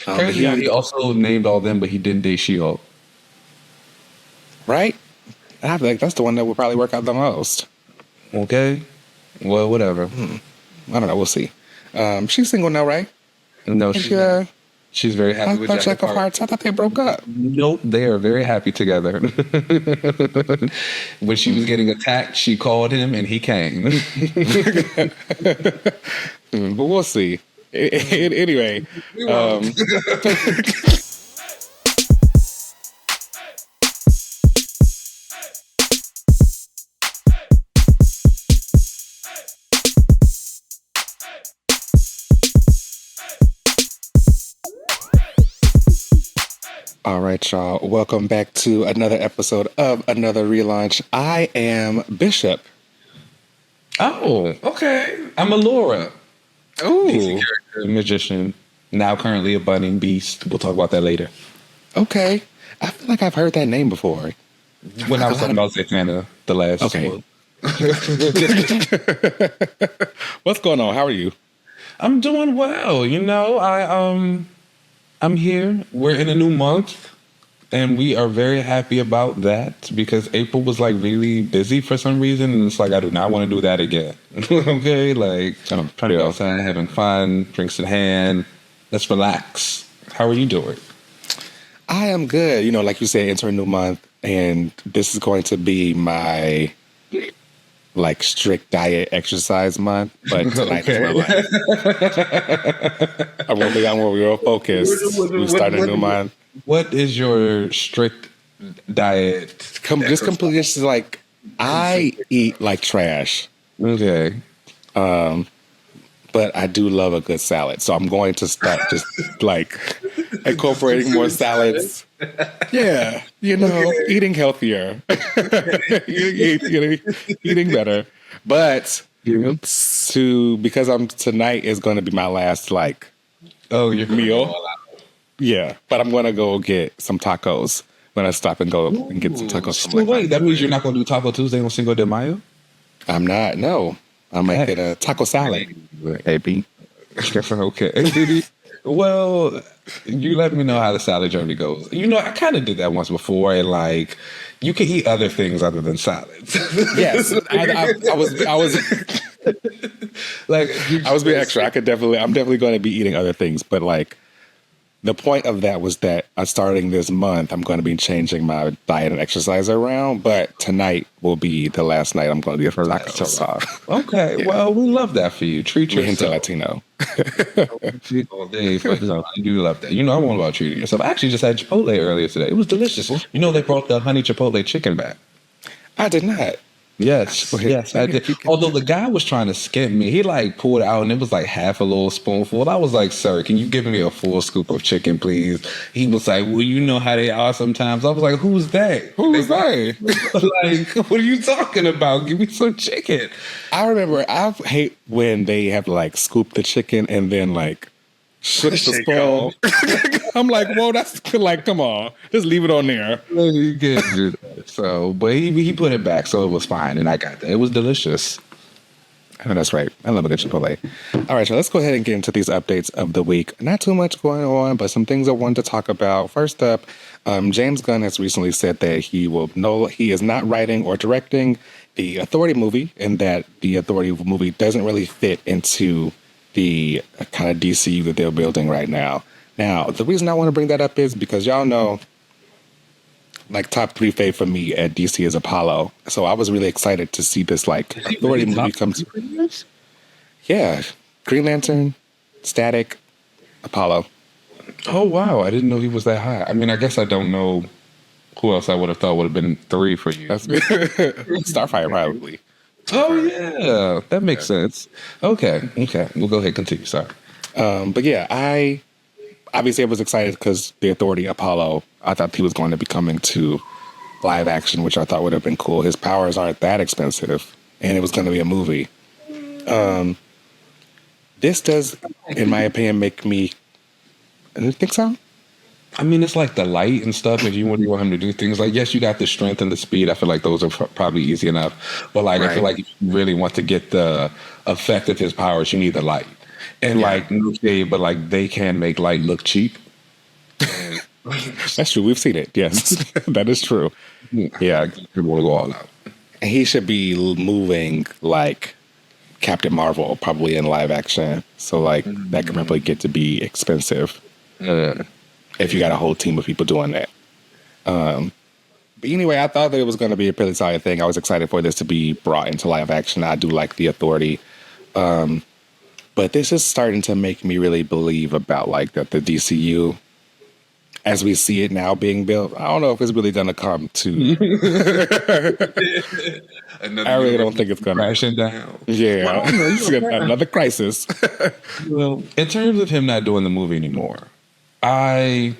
Crazy how he also named all them, but he didn't date She-Hulk. Right? I feel like that's the one that would probably work out the most. Okay. Well, whatever. I don't know. We'll see. She's single now, right? No, she's very happy with Jack of Hearts. I thought they broke up. Nope, they are very happy together. When she was getting attacked, she called him and he came. But we'll see. Anyway. All right, y'all. Welcome back to another episode of Another Relaunch. I am Bishop. Oh, okay. I'm Allura. Ooh. DC character, magician, now currently a budding beast. We'll talk about that later. Okay. I feel like I've heard that name before. When I was talking about Zatanna, the last one. What's going on? How are you? I'm doing well. You know, I'm here. We're in a new month, and we are very happy about that because April was like really busy for some reason, and it's like I do not want to do that again. Okay, like I'm trying to be outside, having fun, drinks in hand. Let's relax. How are you doing? I am good. You know, like you said, enter a new month, and this is going to be my like strict diet exercise month, but tonight is relax. I'm real focused. We start a new month. What is your strict diet? Just like I eat like trash. Okay. But I do love a good salad, so I'm going to start just like incorporating more salads. Yeah, you know, eating healthier, eating better. But because tonight is going to be my last your meal. Yeah, but I'm going to go get some tacos. I'm going to stop and go and get some tacos. Wait, that means you're not going to do Taco Tuesday on Cinco de Mayo? I'm not. No, I might get a taco salad. AB. Okay. Well, you let me know how the salad journey goes. You know, I kind of did that once before, and like, you can eat other things other than salads. Yes, I was like, I was being extra. I'm definitely going to be eating other things, but like, the point of that was that starting this month, I'm going to be changing my diet and exercise around. But tonight will be the last night I'm going to be for tacos. Okay, yeah. Well, we love that for you. Treat yourself. Latino. All day, I do love that. You know, I want about treating yourself. I actually just had Chipotle earlier today. It was delicious. You know, they brought the honey Chipotle chicken back. I did not. Yes, I did. Although the guy was trying to skimp me, he like pulled it out and it was like half a little spoonful. I was like, "Sir, can you give me a full scoop of chicken, please?" He was like, "Well, you know how they are sometimes." I was like, "Who's that? Who's that?" Like, what are you talking about? Give me some chicken. I remember. I hate when they have to like scoop the chicken and then like switch the spoon. I'm like, whoa, that's like, come on, just leave it on there. You can't do that. So, but he put it back, so it was fine, and I got that. It was delicious. Oh, that's right. I love a good Chipotle. All right, so let's go ahead and get into these updates of the week. Not too much going on, but some things I wanted to talk about. First up, James Gunn has recently said that he is not writing or directing the Authority movie, and that the Authority movie doesn't really fit into the kind of DCU that they're building right now. Now, the reason I want to bring that up is because y'all know, like, top 3 fave for me at DC is Apollo. So I was really excited to see this, like, Authority movie come to. Yeah. Green Lantern, Static, Apollo. Oh, wow. I didn't know he was that high. I mean, I guess I don't know who else I would have thought would have been 3 for you. Starfire, probably. Oh, yeah. That makes sense. Okay. We'll go ahead and continue. Sorry. But yeah, I was excited because the Authority Apollo, I thought he was going to be coming to live action, which I thought would have been cool. His powers aren't that expensive, and it was going to be a movie. This does, in my opinion, make me... You think so? I mean, it's like the light and stuff. If you want him to do things like, yes, you got the strength and the speed. I feel like those are probably easy enough. But like, right. I feel like if you really want to get the effect of his powers, you need the light. And like, no shade, but like they can make light look cheap. That's true. We've seen it. Yes, that is true. Yeah, People want to go all out. he should be moving like Captain Marvel, probably in live action. So like that could probably get to be expensive if you got a whole team of people doing that. But anyway, I thought that it was going to be a pretty solid thing. I was excited for this to be brought into live action. I do like the Authority. But this is starting to make me really believe about like that the DCU, as we see it now being built, I don't know if it's really going to come to. I really don't think it's going to crashing down. Yeah, Well, it's another crisis. Well, in terms of him not doing the movie anymore, I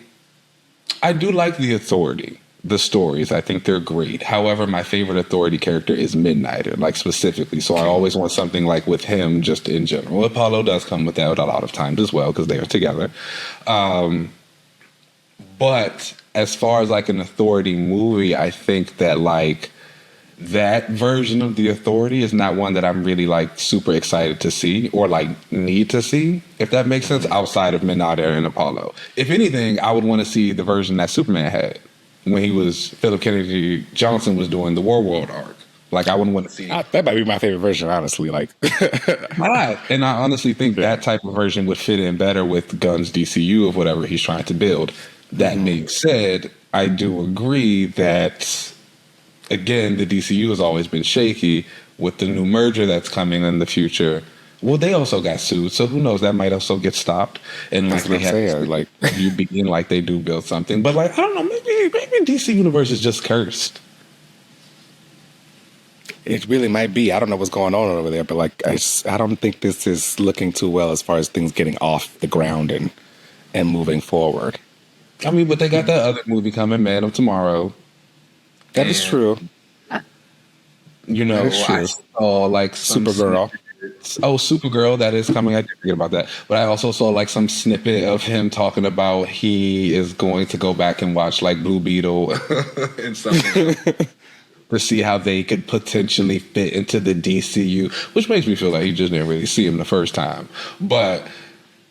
do like the Authority. The stories, I think they're great. However, my favorite Authority character is Midnighter, like specifically. So I always want something like with him, just in general. Apollo does come with that a lot of times as well because they are together. But as far as like an Authority movie, I think that like that version of the Authority is not one that I'm really like super excited to see or like need to see, if that makes sense, outside of Midnighter and Apollo. If anything, I would want to see the version that Superman had when he was Philip Kennedy Johnson was doing the War World arc. Like I wouldn't want to see That might be my favorite version, honestly. Like, and I honestly think that type of version would fit in better with Gunn's DCU of whatever he's trying to build. That being said, I do agree that, again, the DCU has always been shaky with the new merger that's coming in the future. Well, they also got sued, so who knows? That might also get stopped. And like they have, like you begin, like they do build something, but like I don't know, maybe DC Universe is just cursed. it really might be. I don't know what's going on over there, but like I don't think this is looking too well as far as things getting off the ground and moving forward. I mean, but they got that other movie coming, Man of Tomorrow. That is true. You know, That is true. I saw like Supergirl. Supergirl, that is coming. I did forget about that. But I also saw like some snippet of him talking about he is going to go back and watch like Blue Beetle and stuff to see how they could potentially fit into the DCU, which makes me feel like you just didn't really see him the first time. But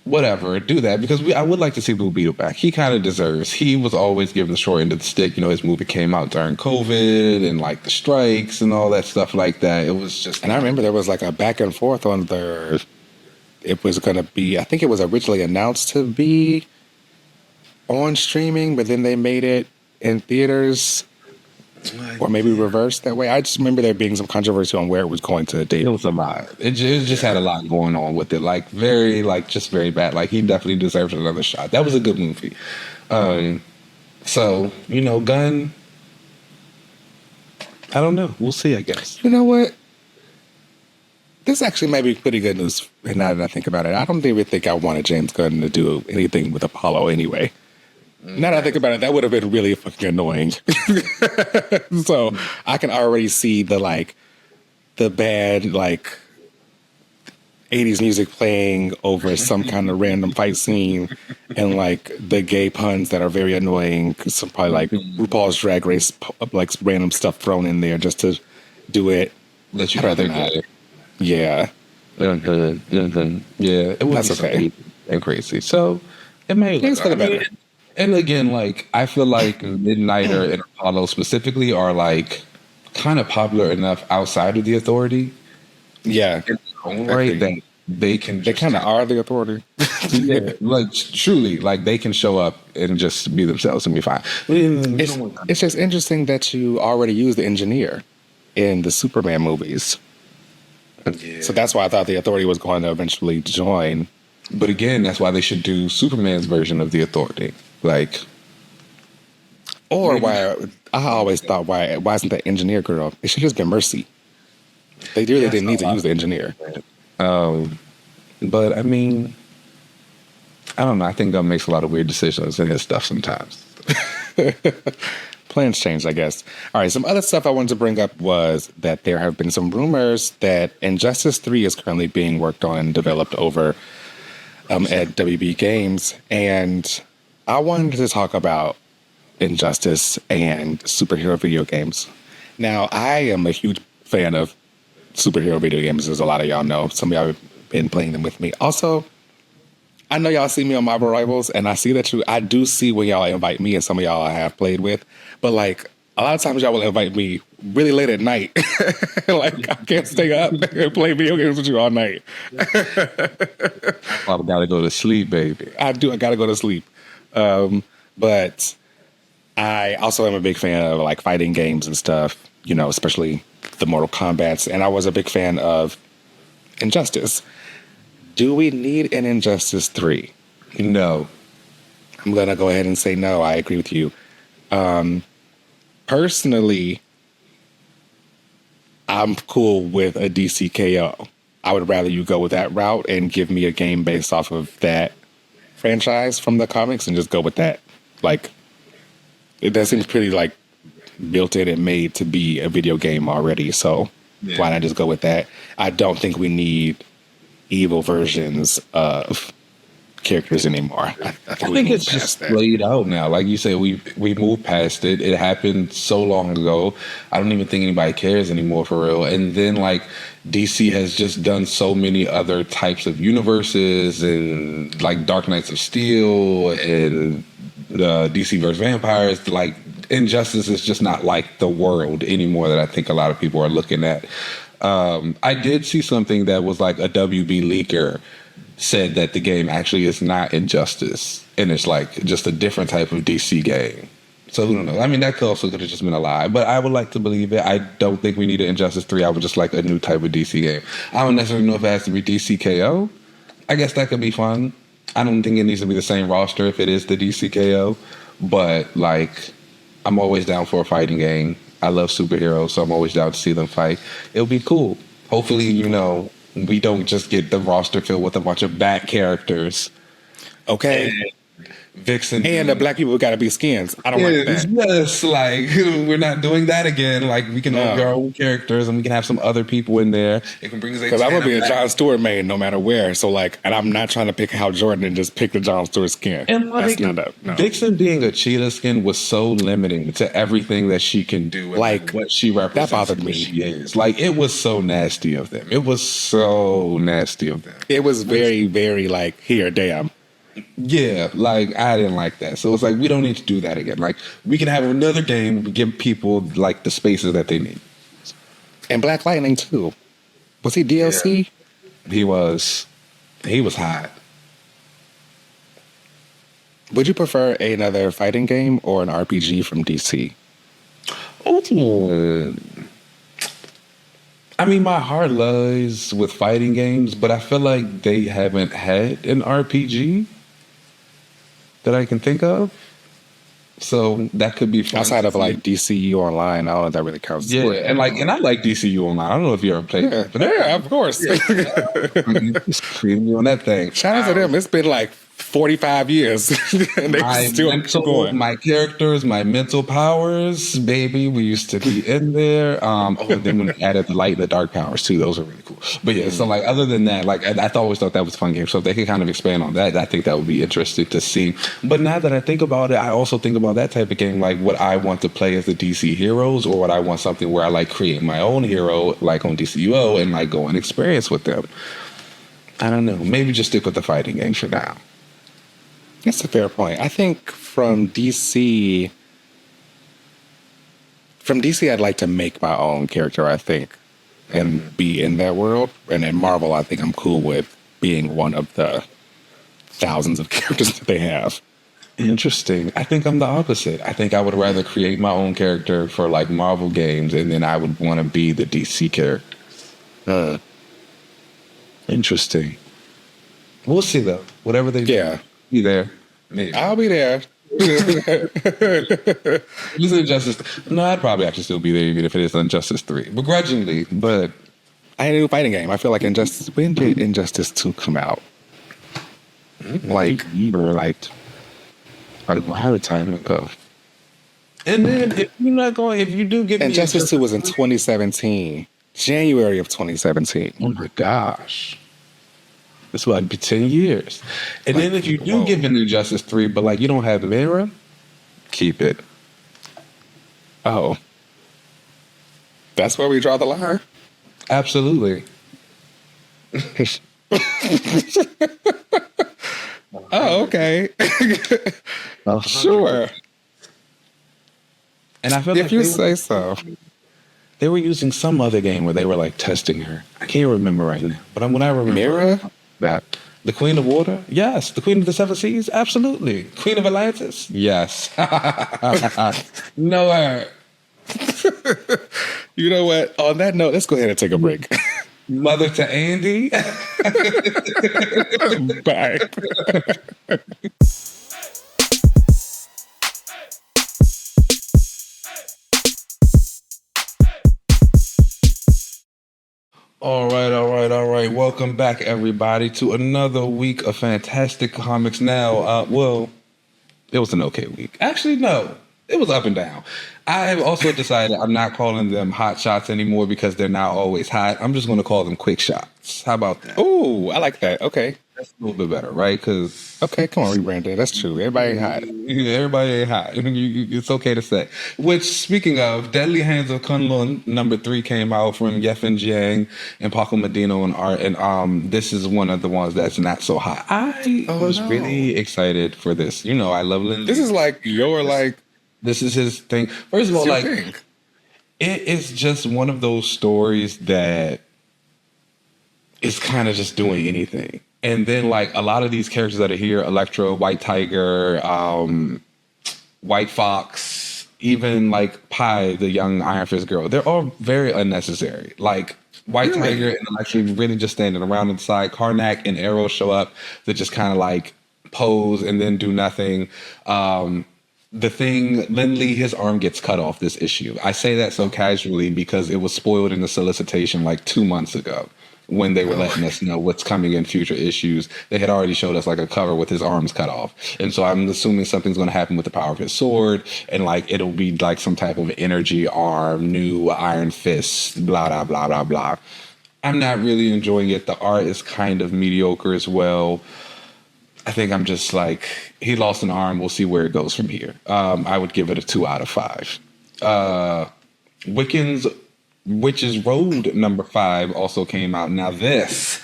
whatever, do that because I would like to see Blue Beetle back. He kind of deserves. He was always given the short end of the stick. You know, his movie came out during COVID and like the strikes and all that stuff like that. It was just. And I remember there was like a back and forth on it was going to be, I think it was originally announced to be on streaming, but then they made it in theaters. Or maybe reversed that way. I just remember there being some controversy on where it was going to date. It was a lot. It just had a lot going on with it. Like just very bad. Like he definitely deserves another shot. That was a good movie. So you know, Gunn. I don't know. We'll see. I guess. You know what? This actually might be pretty good news. And now that I think about it, I don't even think I wanted James Gunn to do anything with Apollo anyway. Now that I think about it, that would have been really fucking annoying. So I can already see the bad 80s music playing over some kind of random fight scene and like the gay puns that are very annoying. Some probably like RuPaul's Drag Race, like random stuff thrown in there just to do it. Let you rather get it. Yeah. Yeah, it was okay. And crazy. So it may Thanks for the better. And again, like I feel like Midnighter and Apollo specifically are like kind of popular enough outside of the Authority. Yeah, in their own right that they can. They kind of are the Authority. Yeah, like truly, like they can show up and just be themselves and be fine. It's just interesting that you already use the engineer in the Superman movies. Yeah. So that's why I thought the Authority was going to eventually join. But again, that's why they should do Superman's version of the Authority. Like, or why I always thought why isn't the engineer girl? It should just be Mercy. They really didn't need to use the engineer. But I mean, I don't know. I think Gunn makes a lot of weird decisions in his stuff sometimes. Plans change, I guess. All right, some other stuff I wanted to bring up was that there have been some rumors that Injustice 3 is currently being worked on and developed over at WB Games, and I wanted to talk about Injustice and superhero video games. Now, I am a huge fan of superhero video games, as a lot of y'all know. Some of y'all have been playing them with me. Also, I know y'all see me on Marvel Rivals, and I see that I do see when y'all invite me, and some of y'all I have played with, but like a lot of times y'all will invite me really late at night. Like I can't stay up and play video games with you all night. I gotta go to sleep, baby. I gotta go to sleep. But I also am a big fan of like fighting games and stuff, you know, especially the Mortal Kombats. And I was a big fan of Injustice. Do we need an Injustice 3? No. I'm going to go ahead and say no. I agree with you. Personally, I'm cool with a DCKO. I would rather you go with that route and give me a game based off of that franchise from the comics and just go with that. Like, that seems pretty like built in and made to be a video game already. So why not just go with that? I don't think we need evil versions of characters anymore. I think it's just played out now. Like you said, we moved past it. It happened so long ago. I don't even think anybody cares anymore for real. And then like DC has just done so many other types of universes and like Dark Knights of Steel and DC vs. Vampires. Like Injustice is just not like the world anymore that I think a lot of people are looking at. I did see something that was like a WB leaker said that the game actually is not Injustice and it's like just a different type of DC game. So who knows? I mean, that could also could have just been a lie, but I would like to believe it. I don't think we need an Injustice 3. I would just like a new type of DC game. I don't necessarily know if it has to be DCKO. I guess that could be fun. I don't think it needs to be the same roster if it is the DCKO, but like I'm always down for a fighting game. I love superheroes, so I'm always down to see them fight. It'll be cool. Hopefully, you know, we don't just get the roster filled with a bunch of bad characters. Okay. Vixen. And the black people got to be skins. I don't like that. Yes, like we're not doing that again. Like we can have our own characters and we can have some other people in there. It can bring because I'm gonna be a Jon Stewart main no matter where. So like, and I'm not trying to pick Hal Jordan and just pick the Jon Stewart skin. And like, no. Vixen being a cheetah skin was so limiting to everything that she can do. And like what she represents. That bothered me. She is. Like it was so nasty of them. It was so nasty of them. It was very, very like here, damn. Yeah, like I didn't like that. So it's like we don't need to do that again. Like we can have another game, give people like the spaces that they need. And Black Lightning too. Was he DLC? Yeah. He was hot. Would you prefer another fighting game or an RPG from DC? Oh, I mean, my heart lies with fighting games, but I feel like they haven't had an RPG that I can think of. So that could be fun. Outside of like DCU Online, I don't know if that really counts. Yeah, and I like DCU Online. I don't know if you ever played it. Yeah, of course. Just treating you on that thing. Shout out to them. It's been like 45 years. And they still going. My characters, my mental powers, baby, we used to be in there. Then when they added the light and the dark powers too, those are really cool. But yeah, so like other than that, like I always thought that was a fun game. So if they could kind of expand on that, I think that would be interesting to see. But now that I think about it, I also think about that type of game, like what I want to play as the DC heroes, or what I want something where I like create my own hero, like on DCUO, and like go and experience with them. I don't know. Maybe just stick with the fighting game for now. That's a fair point. I think from DC, I'd like to make my own character, I think, and be in that world. And in Marvel, I think I'm cool with being one of the thousands of characters that they have. Interesting. I think I'm the opposite. I think I would rather create my own character for like Marvel games, and then I would want to be the DC character. Interesting. We'll see though. Whatever they do. Yeah. Be there. Maybe. I'll be there. This is Injustice. No, I'd probably actually still be there even if it is Injustice 3. Begrudgingly, but I had a new fighting game. I feel like Injustice. When did Injustice 2 come out? Like a long time ago. And then if you do give me Injustice 2 was in 2017. January of 2017. Oh my gosh. It's about 10 years. And then if you do give an Injustice 3, but like you don't have the mirror, keep it. Oh. That's where we draw the line? Absolutely. Oh, okay. Oh, Sure. And I feel If like you say so. they were using some other game where they were like testing her. I can't remember right now, but when I remember Mira? that, the Queen of Water, yes. The Queen of the Seven Seas, absolutely. Queen of Atlantis, yes. No, You know what? On that note, let's go ahead and take a break. Mother to Andy. Bye. All right, all right, all right. Welcome back, everybody, to another week of fantastic comics. Now, well, it was an okay week. Actually, no, it was up and down. I have also decided I'm not calling them hot shots anymore because they're not always hot. I'm just going to call them quick shots. How about that? Ooh, I like that. Okay. That's a little bit better, right? Because Okay, come on, rebrand it. That's true. Everybody ain't hot. everybody ain't hot. It's okay to say. Which, speaking of, Deadly Hands of Kunlun #3 came out from Yefan Jiang and Paco Medino and art, and this is one of the ones that's not so hot. I was really excited for this. You know, I love Lin. This is like your This is his thing. First of all, your like thing. it is just one of those stories that is kind of just doing anything. And then like a lot of these characters that are here, Electro, White Tiger, White Fox, even like Pi, the young Iron Fist girl, they're all very unnecessary. Like White Tiger and Electro really just standing around inside. Karnak and Arrow show up to just kind of like pose and then do nothing. The thing, Lindley, his arm gets cut off this issue. I say that so casually because it was spoiled in the solicitation like 2 months ago when they were letting us know what's coming in future issues. They had already showed us like a cover with his arms cut off. And so I'm assuming something's going to happen with the power of his sword and like it'll be like some type of energy arm, new Iron Fist, blah, blah, blah, blah, blah. I'm not really enjoying it. The art is kind of mediocre as well. I think I'm just like, he lost an arm. We'll see where it goes from here. I would give it a 2 out of 5. Wiccan's Witch's Road #5 also came out. Now this,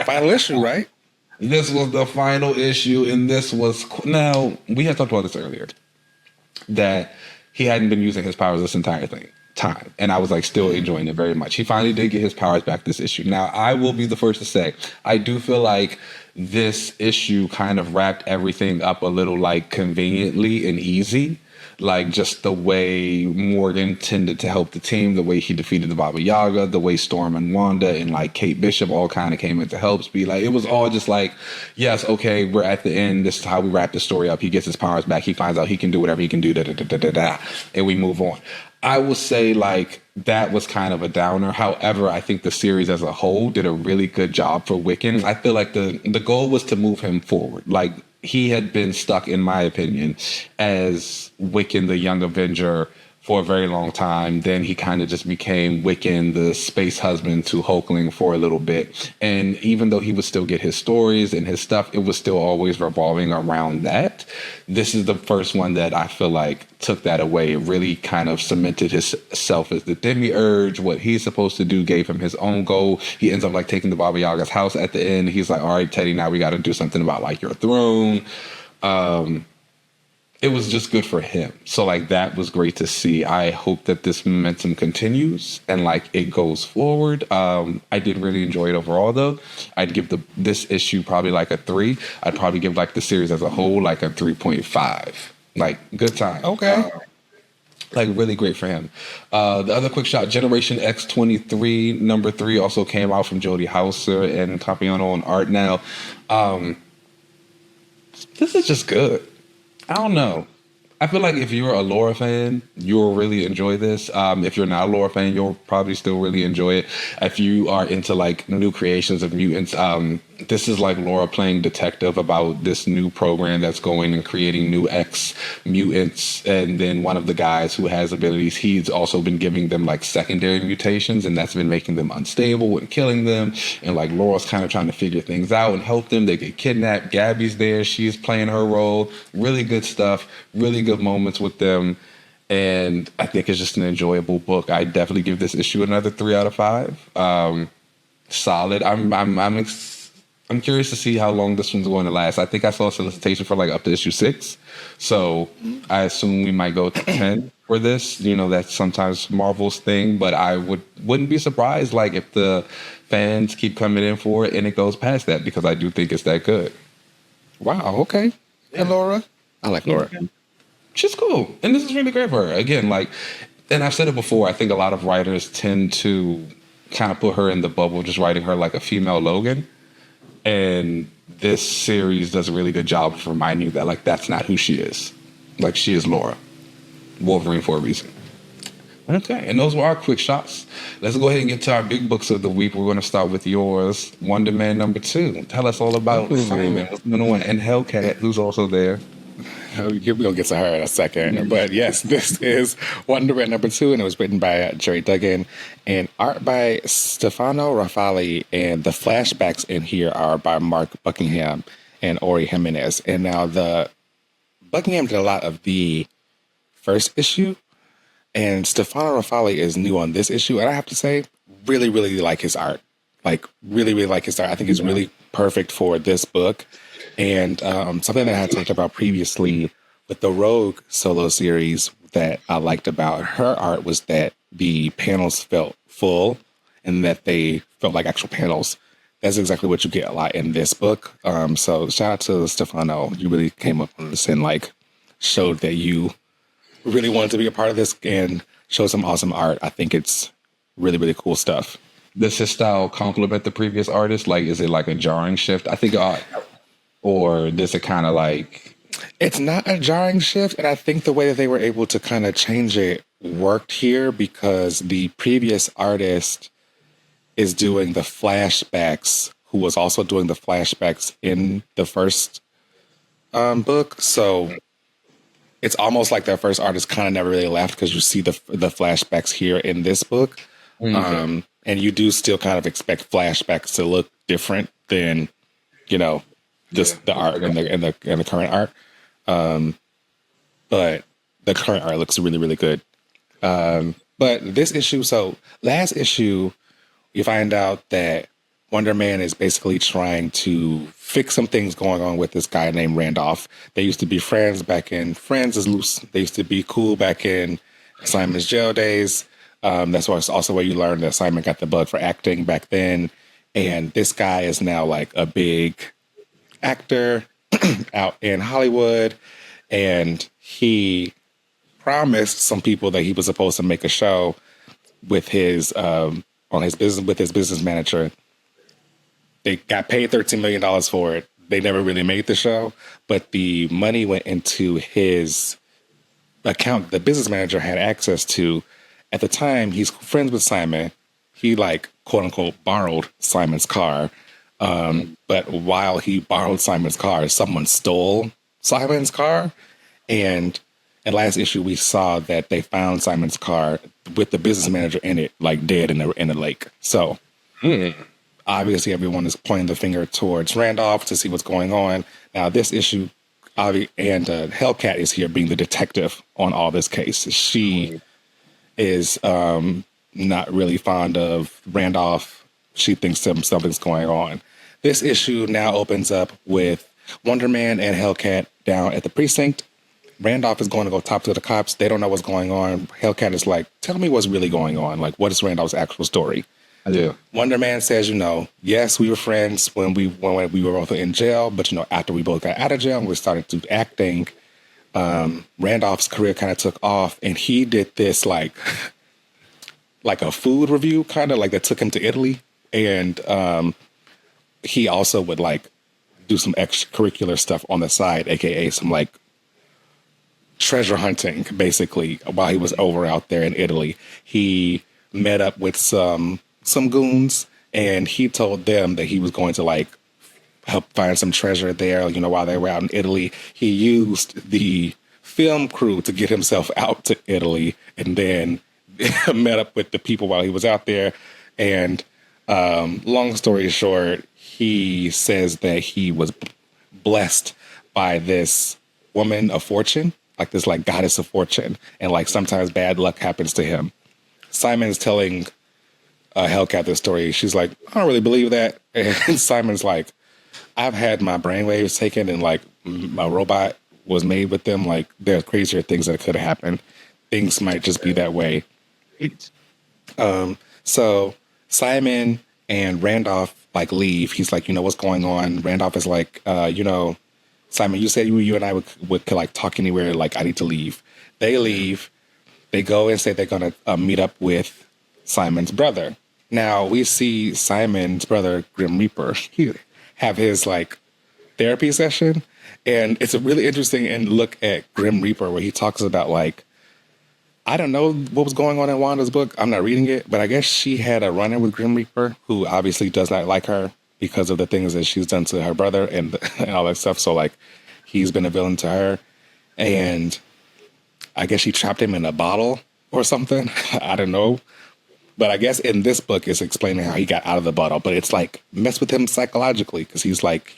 Final issue, right? this was the final issue, and this was, now we had talked about this earlier, that he hadn't been using his powers this entire time. And I was like still enjoying it very much. He finally did get his powers back this issue. Now, I will be the first to say, I do feel like this issue kind of wrapped everything up a little like conveniently and easy. Like just the way Morgan tended to help the team, the way he defeated the Baba Yaga, the way Storm and Wanda and like Kate Bishop all kind of came in to help Speed. Like it was all just like, yes, okay, we're at the end. This is how we wrap the story up. He gets his powers back. He finds out he can do whatever he can do, and we move on. I will say like that was kind of a downer. However, I think the series as a whole did a really good job for Wiccan. I feel like the goal was to move him forward. Like he had been stuck, in my opinion, as Wiccan, the Young Avenger, for a very long time. Then he kind of just became Wiccan, the space husband to Hulkling for a little bit. And even though he would still get his stories and his stuff, it was still always revolving around that. This is the first one that I feel like took that away. It really kind of cemented himself as the demiurge. What he's supposed to do gave him his own goal. He ends up like taking the Baba Yaga's house at the end. He's like, all right, Teddy, now we got to do something about like your throne. It was just good for him. So like that was great to see. I hope that this momentum continues and like it goes forward. I did really enjoy it overall though. I'd give this issue probably like a 3. I'd probably give like the series as a whole like a 3.5. Like good time. Okay. Like really great for him. The other quick shot, Generation X23 #3 also came out from Jody Hauser and Capiano on art. Now, this is just good. I don't know. I feel like if you're a Laura fan, you'll really enjoy this. If you're not a Laura fan, you'll probably still really enjoy it. If you are into like new creations of mutants, this is like Laura playing detective about this new program that's going and creating new X mutants. And then one of the guys who has abilities, he's also been giving them like secondary mutations, and that's been making them unstable and killing them. And like Laura's kind of trying to figure things out and help them. They get kidnapped. Gabby's there. She's playing her role. Really good stuff. Really good moments with them. And I think it's just an enjoyable book. I definitely give this issue another 3 out of 5. Solid. I'm curious to see how long this one's going to last. I think I saw a solicitation for like up to issue 6. So I assume we might go to 10 for this. You know, that's sometimes Marvel's thing, but I wouldn't be surprised like if the fans keep coming in for it and it goes past that, because I do think it's that good. Wow. Okay. And Laura? I like Laura. She's cool. And this is really great for her. Again, like, and I've said it before, I think a lot of writers tend to kind of put her in the bubble, just writing her like a female Logan. And this series does a really good job of reminding you that, like, that's not who she is. Like, she is Laura. Wolverine for a reason. Okay, and those were our quick shots. Let's go ahead and get to our big books of the week. We're going to start with yours, Wonder Man #2. Tell us all about Simon, and Hellcat, who's also there. We're going to get to her in a second. But yes, this is Wonder Man #2, and it was written by Jerry Duggan and art by Stefano Raffaele. And the flashbacks in here are by Mark Buckingham and Ori Jimenez. And now the Buckingham did a lot of the first issue, and Stefano Raffaele is new on this issue. And I have to say, really, really like his art. Like, really, really like his art. I think it's really perfect for this book. And something that I had talked about previously with the Rogue solo series that I liked about her art was that the panels felt full and that they felt like actual panels. That's exactly what you get a lot in this book. So shout out to Stefano. You really came up on this and like showed that you really wanted to be a part of this and show some awesome art. I think it's really, really cool stuff. Does his style complement the previous artist? Like, is it like a jarring shift? I think, or does it kind of like... It's not a jarring shift, and I think the way that they were able to kind of change it worked here because the previous artist is doing the flashbacks, who was also doing the flashbacks in the first book. So it's almost like that first artist kind of never really left because you see the flashbacks here in this book. Mm-hmm. And you do still kind of expect flashbacks to look different than, you know, just the art and the current art. But the current art looks really, really good. But this issue, so last issue, you find out that Wonder Man is basically trying to fix some things going on with this guy named Randolph. They used to be friends back in Friends is Loose. They used to be cool back in Simon's jail days. That's also where you learned that Simon got the bug for acting back then. And this guy is now like a big actor out in Hollywood. And he promised some people that he was supposed to make a show with his business manager. They got paid $13 million for it. They never really made the show, but the money went into his account the business manager had access to. At the time, he's friends with Simon. He, like, quote unquote, borrowed Simon's car. But while he borrowed Simon's car, someone stole Simon's car. And in last issue, we saw that they found Simon's car with the business manager in it, like dead in the lake. So obviously everyone is pointing the finger towards Randolph to see what's going on. Now this issue, and Hellcat is here being the detective on all this case. She is not really fond of Randolph. She thinks something's going on. This issue now opens up with Wonder Man and Hellcat down at the precinct. Randolph is going to go talk to the cops. They don't know what's going on. Hellcat is like, tell me what's really going on. Like, what is Randolph's actual story? I do. Wonder Man says, yes, we were friends when we were both in jail, but, after we both got out of jail and we started to acting, Randolph's career kind of took off, and he did this like a food review kind of like that took him to Italy. And he also would like do some extracurricular stuff on the side, aka some like treasure hunting, basically, while he was over out there in Italy. He met up with some goons, and he told them that he was going to like help find some treasure there, while they were out in Italy. He used the film crew to get himself out to Italy, and then met up with the people while he was out there. And long story short, he says that he was blessed by this woman of fortune, like this like goddess of fortune, and like sometimes bad luck happens to him. Simon's telling Hellcat this story. She's like, I don't really believe that. And Simon's like, I've had my brainwaves taken and like my robot was made with them. Like there's crazier things that could have happened. Things might just be that way. So Simon and Randolph like leave. He's like, what's going on? Randolph is like, Simon, you said you and I could like talk anywhere. Like I need to leave. They leave. They go and say they're gonna meet up with Simon's brother. Now we see Simon's brother Grim Reaper have his like therapy session, and it's a really interesting and look at Grim Reaper where he talks about like, I don't know what was going on in Wanda's book. I'm not reading it, but I guess she had a run-in with Grim Reaper, who obviously does not like her because of the things that she's done to her brother and all that stuff. So like, he's been a villain to her, and I guess she trapped him in a bottle or something. I don't know. But I guess in this book, it's explaining how he got out of the bottle. But it's like mess with him psychologically because he's like,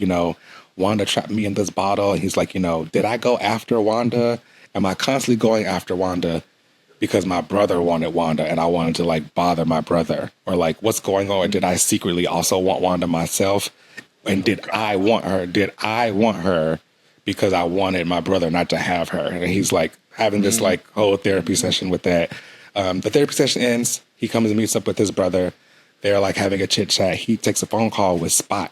Wanda trapped me in this bottle. And he's like, did I go after Wanda? Am I constantly going after Wanda because my brother wanted Wanda and I wanted to like bother my brother? Or like, what's going on? Did I secretly also want Wanda myself? And did I want her? Did I want her because I wanted my brother not to have her? And he's like having this like whole therapy session with that. The therapy session ends. He comes and meets up with his brother. They're like having a chit chat. He takes a phone call with Spot.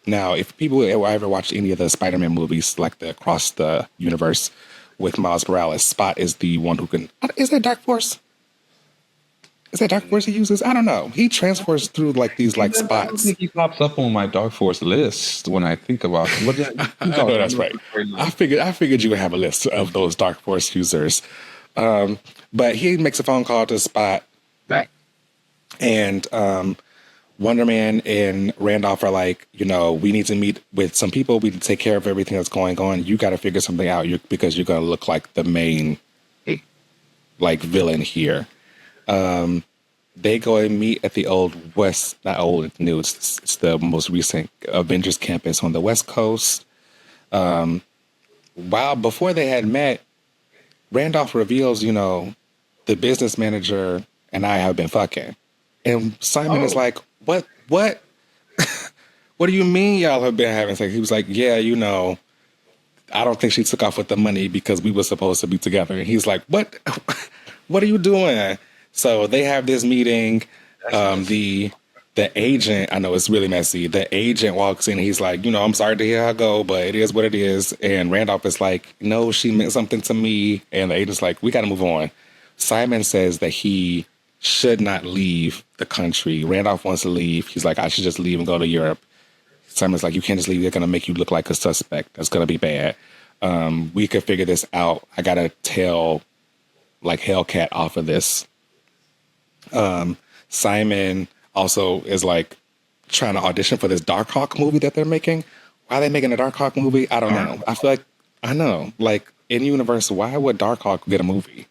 Now, if people ever watched any of the Spider-Man movies, like the Across the Universe with Miles Morales, Spot is the one who can. Is that Dark Force? Is that Dark Force he uses? I don't know. He transfers through like these like spots. I don't think he pops up on my Dark Force list when I think about it. Oh, that's right. I figured you would have a list of those Dark Force users. But he makes a phone call to Spot. And Wonder Man and Randolph are like, we need to meet with some people. We need to take care of everything that's going on. You got to figure something out because you're going to look like the main like villain here. They go and meet at the old West, not old, it's new. It's the most recent Avengers campus on the West Coast. While before they had met, Randolph reveals, the business manager and I have been fucking. And Simon is like, what? What do you mean y'all have been having sex? He was like, yeah, I don't think she took off with the money because we were supposed to be together. And he's like, what? What are you doing? So they have this meeting. The agent, I know it's really messy. The agent walks in. He's like, I'm sorry to hear her go, but it is what it is. And Randolph is like, no, she meant something to me. And the agent's like, we got to move on. Simon says that he should not leave the country. Randolph wants to leave. He's like, I should just leave and go to Europe. Simon's like, you can't just leave. They're going to make you look like a suspect. That's going to be bad. We could figure this out. I got to tell like Hellcat off of this. Simon also is like trying to audition for this Darkhawk movie that they're making. Why are they making a Darkhawk movie? I don't know. I feel like, I know, like in universe, why would Darkhawk get a movie?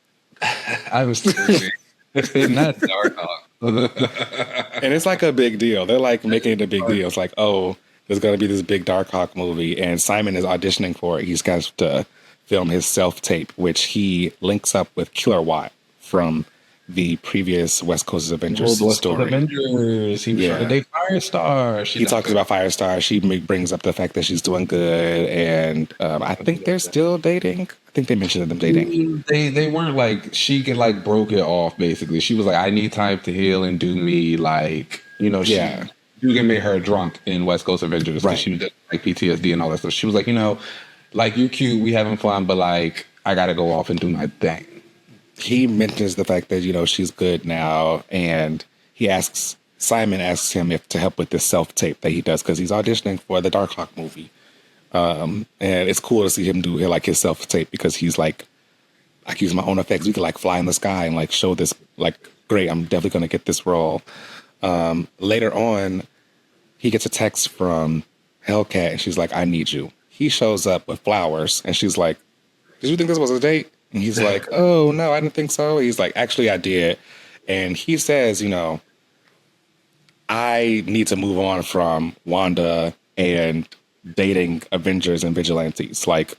I was thinking, not Darkhawk. And it's like a big deal. They're like making it a big deal. It's like, oh, there's going to be this big Darkhawk movie, and Simon is auditioning for it. He's got to film his self-tape, which he links up with Killer Watt from the previous West Coast Avengers story. Avengers. He was trying to date Firestar. He talks about Firestar. She brings up the fact that she's doing good, and I think they're still dating. I think they mentioned them dating. They weren't like, she could like broke it off basically. She was like, I need time to heal and do me, like, you can make her drunk in West Coast Avengers. Right. She was just like PTSD and all that stuff. She was like, like, you cute, we having fun, but like, I gotta go off and do my thing. He mentions the fact that, she's good now, and Simon asks him to help with this self-tape that he does because he's auditioning for the Darkhawk movie. And it's cool to see him do like his self-tape because he's like, I can use my own effects. We can like fly in the sky and like show this, like, great, I'm definitely going to get this role. Later on, he gets a text from Hellcat and she's like, I need you. He shows up with flowers and she's like, did you think this was a date? And he's like, oh, no, I didn't think so. He's like, actually, I did. And he says, I need to move on from Wanda and dating Avengers and vigilantes. Like,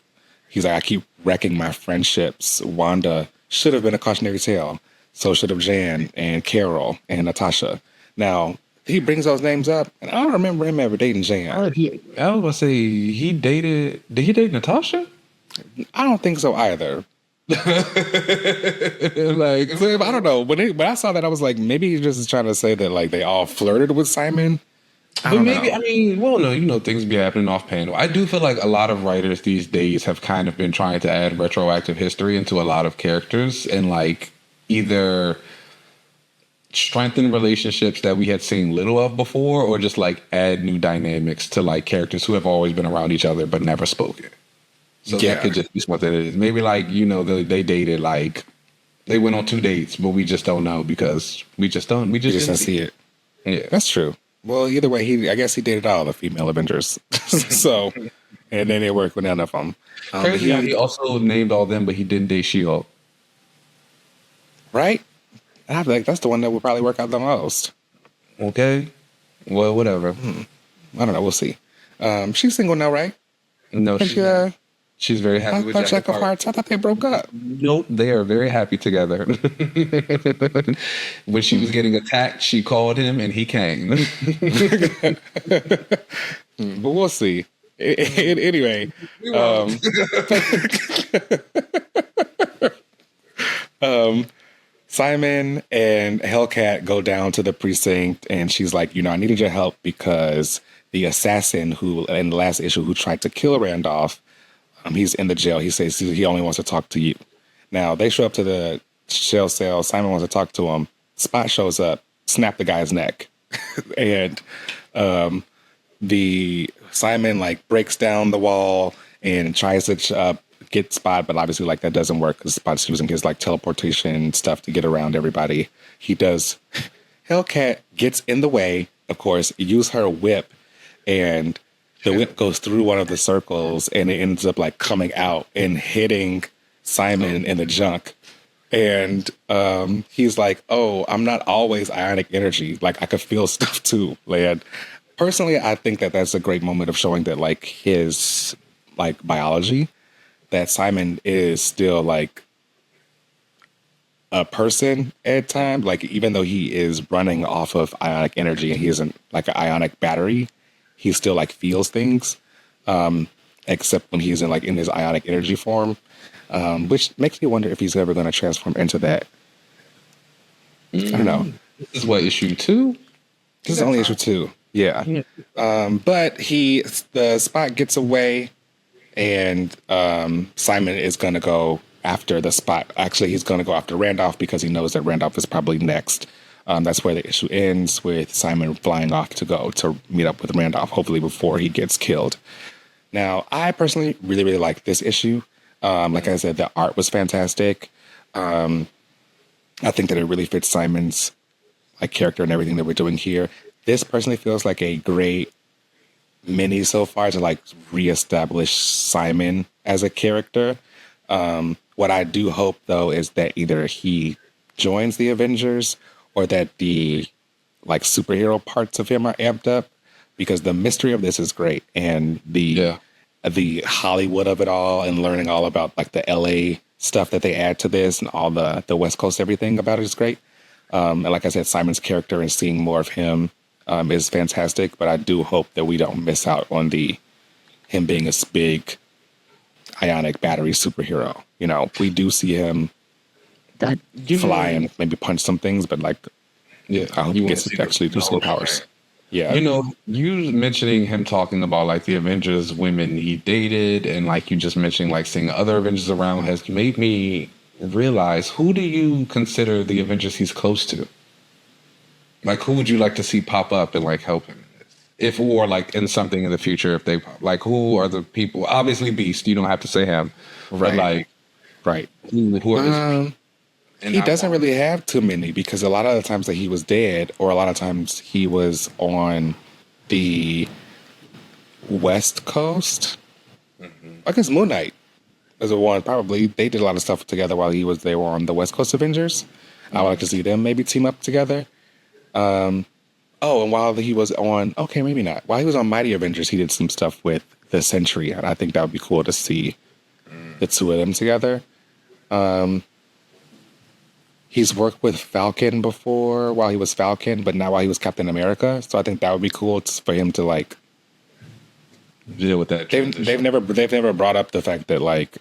he's like, I keep wrecking my friendships. Wanda should have been a cautionary tale. So should have Jan and Carol and Natasha. Now, he brings those names up, and I don't remember him ever dating Jan. I was gonna say he dated. Did he date Natasha? I don't think so either. Like, So, I don't know. When I saw that, I was like, maybe he's just trying to say that like they all flirted with Simon. but maybe I mean, well, no, things be happening off panel. I do feel like a lot of writers these days have kind of been trying to add retroactive history into a lot of characters and like either strengthen relationships that we had seen little of before, or just like add new dynamics to like characters who have always been around each other but never spoken. So that could just be what that is. Maybe like they dated, like they went on 2 dates, but we just don't know because we just didn't see it. Yeah, That's true. Well, either way, I guess he dated all the female Avengers. So, and then it worked with none of them. crazy how he also named all them, but he didn't date She-Hulk. Right? And I feel like that's the one that would probably work out the most. Okay, well, whatever. I don't know. We'll see. She's single now, right? No, she's very happy with Jack of Hearts. I thought they broke up. Nope, they are very happy together. When she was getting attacked, she called him and he came. But we'll see. Anyway, Simon and Hellcat go down to the precinct, and she's like, I needed your help because the assassin who, in the last issue, who tried to kill Randolph, he's in the jail. He says he only wants to talk to you. Now, they show up to the jail cell. Simon wants to talk to him. Spot shows up, snap the guy's neck. And the Simon, like, breaks down the wall and tries to get Spot, but obviously, like, that doesn't work because Spot's using his, like, teleportation stuff to get around everybody. He does. Hellcat gets in the way, of course, use her whip, and the whip goes through one of the circles, and it ends up like coming out and hitting Simon in the junk. And he's like, "Oh, I'm not always ionic energy. Like I could feel stuff too." And personally, I think that that's a great moment of showing that like his like biology, that Simon is still like a person at times. Like even though he is running off of ionic energy and he isn't like an ionic battery, he still like feels things, except when he's in his ionic energy form, which makes me wonder if he's ever going to transform into that. I don't know. This is what, issue 2? This is only issue 2. Yeah. But the Spot gets away, and Simon is going to go after the Spot. Actually, he's going to go after Randolph because he knows that Randolph is probably next. That's where the issue ends, with Simon flying off to go to meet up with Randolph, hopefully before he gets killed. Now, I personally really, really like this issue. Like I said, the art was fantastic. I think that it really fits Simon's like character and everything that we're doing here. This personally feels like a great mini so far to like reestablish Simon as a character. What I do hope, though, is that either he joins the Avengers or that the like superhero parts of him are amped up, because the mystery of this is great, and the Hollywood of it all, and learning all about like the LA stuff that they add to this and all the West Coast everything about it is great. And like I said, Simon's character and seeing more of him is fantastic. But I do hope that we don't miss out on him being a big ionic battery superhero. We do see him fly and maybe punch some things, but like, I hope he gets to actually do some powers. Right. Yeah. You mentioning him talking about like the Avengers women he dated, and like you just mentioning like seeing other Avengers around, has made me realize, who do you consider the Avengers he's close to? Like, who would you like to see pop up and like help him? If, or like in something in the future, if they pop, like, who are the people? Obviously Beast, you don't have to say him. Right. Like, right. Who are he doesn't really have too many, because a lot of the times that he was dead, or a lot of times he was on the West Coast. I guess Moon Knight is the one, probably. They did a lot of stuff together while they were on the West Coast Avengers. I would like to see them maybe team up together. And while he was on, okay, maybe not. While he was on Mighty Avengers, he did some stuff with the Sentry, and I think that would be cool to see the two of them together. he's worked with Falcon before while he was Falcon, but not while he was Captain America. So I think that would be cool for him to like deal with that. They've never brought up the fact that like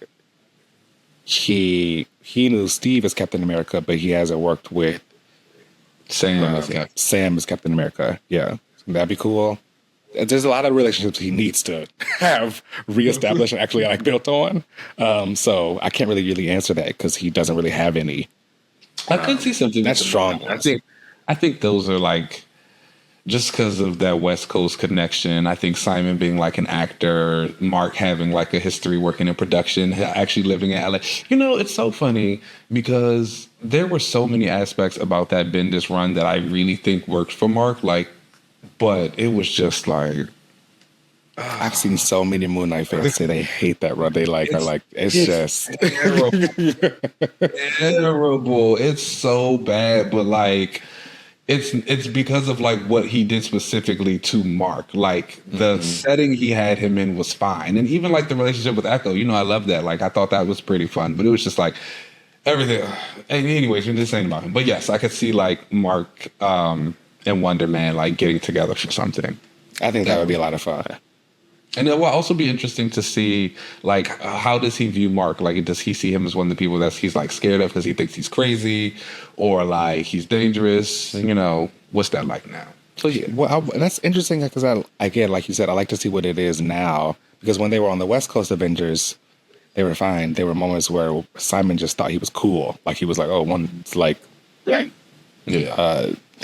he knew Steve as Captain America, but he hasn't worked with Sam as Captain America. Yeah, that'd be cool. There's a lot of relationships he needs to have reestablished and actually like built on. So I can't really answer that because he doesn't really have any. I could see something that's strong. I think those are like just because of that West Coast connection. I think Simon being like an actor, Mark having like a history working in production, actually living in LA. You know, it's so funny because there were so many aspects about that Bendis run that I really think worked for Mark. Like, but it was just like I've seen so many Moon Knight fans say they hate that run. They like it's just terrible. Terrible. It's so bad, but like it's because of like what he did specifically to Mark. Like the setting he had him in was fine, and even like the relationship with Echo. You know, I love that. Like I thought that was pretty fun, but it was just like everything. And anyways, we're just saying about him. But yes, I could see like Mark and Wonder Man like getting together for something. I think that would be a lot of fun. And it will also be interesting to see, like, how does he view Mark? Like, does he see him as one of the people that he's, like, scared of because he thinks he's crazy or, like, he's dangerous? You know, what's that like now? So, yeah. Well, that's interesting because, again, like you said, I like to see what it is now. Because when they were on the West Coast Avengers, they were fine. There were moments where Simon just thought he was cool. Like, he was like, oh, one's like, yeah.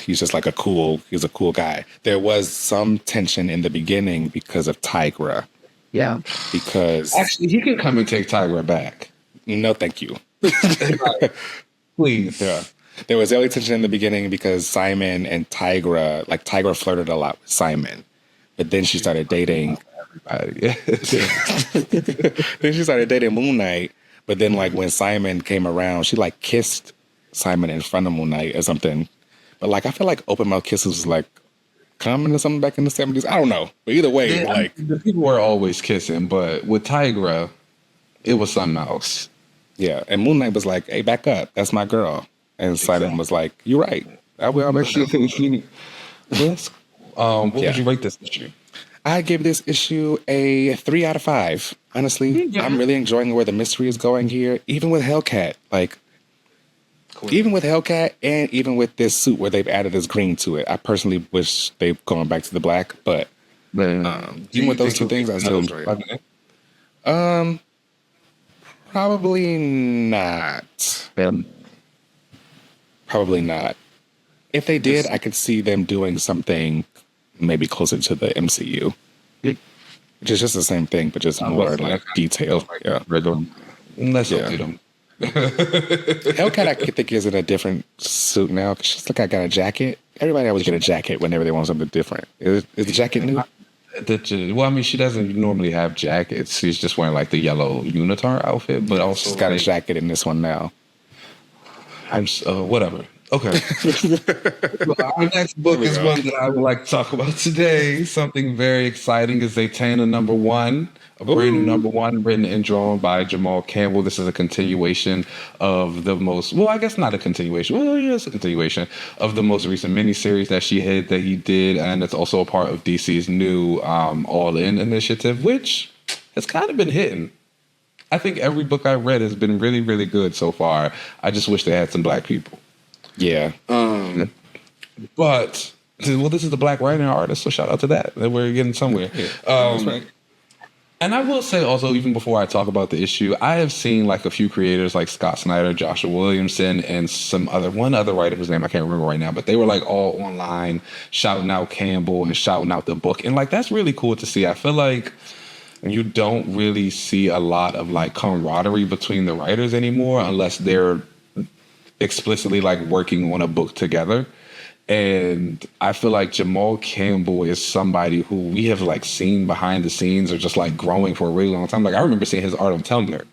He's just like he's a cool guy. There was some tension in the beginning because of Tigra. Yeah. Because actually, he can come and take Tigra back. No, thank you. Please. Yeah. There was early tension in the beginning because Simon and Tigra flirted a lot with Simon. But then she started dating everybody. Then she started dating Moon Knight. But then like when Simon came around, she like kissed Simon in front of Moon Knight or something. But, like, I feel like open mouth kisses was, like, common or something back in the 70s. I don't know. But either way, like... The people were always kissing, but with Tigra, it was something else. Yeah, and Moon Knight was like, hey, back up. That's my girl. And Simon was like, you're right. I will make sure. What would you rate this issue? I give this issue a 3 out of 5. Honestly, I'm really enjoying where the mystery is going here. Even with Hellcat, like... Cool. Even with Hellcat and even with this suit where they've added this green to it, I personally wish they've gone back to the black. But even with those two things, I still enjoy it. Probably not. Probably not. If they did, I could see them doing something maybe closer to the MCU, which is just the same thing, but just more like detailed. Yeah, Let's hope they don't. Hellcat, I think, is in a different suit now. She's like, I got a jacket. Everybody always get a jacket whenever they want something different. Is the jacket new? Well, I mean, she doesn't normally have jackets. She's just wearing like the yellow unitard outfit, but also she's got a jacket in this one now. I'm whatever. Okay. Our next book is one that I would like to talk about today. Something very exciting is Zatanna #1. A brand new #1 written and drawn by Jamal Campbell. This is a continuation of the most, well, I guess not a continuation. Well, yeah, it's a continuation of the most recent miniseries that he did. And it's also a part of DC's new All In initiative, which has kind of been hitting. I think every book I read has been really, really good so far. I just wish they had some black people. Yeah. But, well, this is the black writer and artist, so shout out to that. We're getting somewhere. That's right. And I will say also, even before I talk about the issue, I have seen like a few creators like Scott Snyder, Joshua Williamson, and one other writer whose name I can't remember right now, but they were like all online shouting out Campbell and shouting out the book. And like, that's really cool to see. I feel like you don't really see a lot of like camaraderie between the writers anymore unless they're explicitly like working on a book together. And I feel like Jamal Campbell is somebody who we have like seen behind the scenes or just like growing for a really long time. Like I remember seeing his art on Tumblr.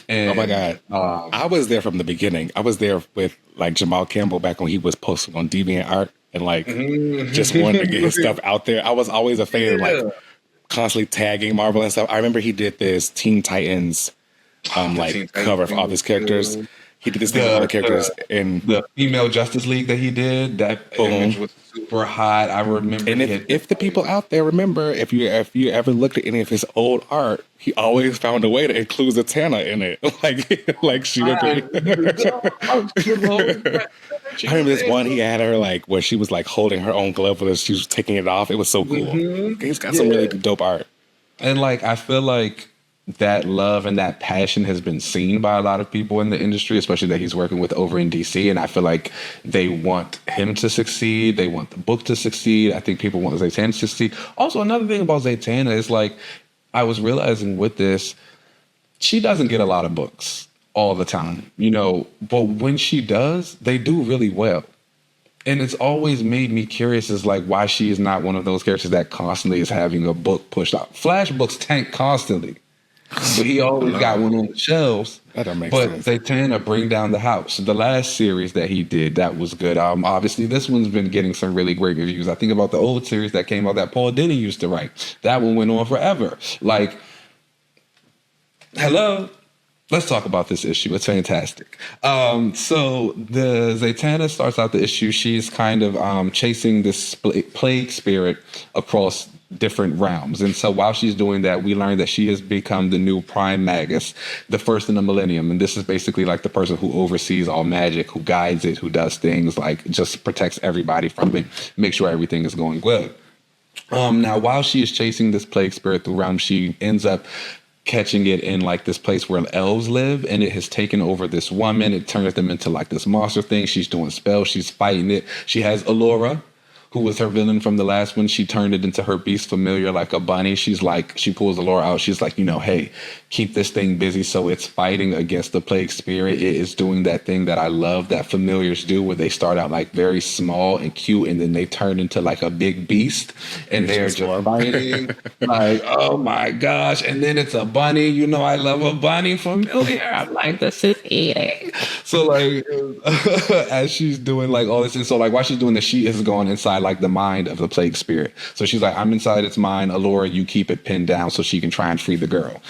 And, oh my God. I was there from the beginning. I was there with like Jamal Campbell back when he was posting on DeviantArt and like just wanting to get his stuff out there. I was always a fan of like constantly tagging Marvel and stuff. I remember he did this Teen Titans like cover for all his characters. He did this thing with all the characters in the female Justice League that he did. That image was super hot. I remember. And if the people out there remember, if you ever looked at any of his old art, he always found a way to include Zatanna in it. like she would be. I remember this one he had her like where she was like holding her own glove as she was taking it off. It was so cool. He's got some really dope art. And like I feel like that love and that passion has been seen by a lot of people in the industry, especially that he's working with over in DC. And I feel like they want him to succeed. They want the book to succeed. I think people want Zatanna to succeed. Also, another thing about Zatanna is like, I was realizing with this, she doesn't get a lot of books all the time, you know, but when she does, they do really well. And it's always made me curious as like why she is not one of those characters that constantly is having a book pushed out. Flash books tank constantly. But he always got one on the shelves. That don't make but sense. they tend to bring down the house. The last series that he did, that was good. Obviously, this one's been getting some really great reviews. I think about the old series that came out that Paul Dini used to write. That one went on forever. Like, hello. Let's talk about this issue. It's fantastic. So the Zatanna starts out the issue. She's kind of chasing this plague spirit across different realms. And so while she's doing that, we learn that she has become the new Prime Magus, the first in the millennium. And this is basically like the person who oversees all magic, who guides it, who does things like just protects everybody from it, make sure everything is going good. Now, while she is chasing this plague spirit through realms, she ends up catching it in like this place where elves live, and it has taken over this woman. It turns them into like this monster thing. She's doing spells. She's fighting it. She has Allura, who was her villain from the last one. She turned it into her beast familiar, like a bunny. She's like, she pulls Allura out. She's like, you know, hey, keep this thing busy. So it's fighting against the plague spirit. It is doing that thing that I love that familiars do, where they start out like very small and cute, and then they turn into like a big beast, and they're just fighting. Like, oh my gosh. And then it's a bunny. You know, I love a bunny familiar. I like the city. So like, as she's doing like all this, and so like while she's doing this, she is going inside like the mind of the plague spirit. So she's like, I'm inside its mind. Allura, you keep it pinned down so she can try and free the girl.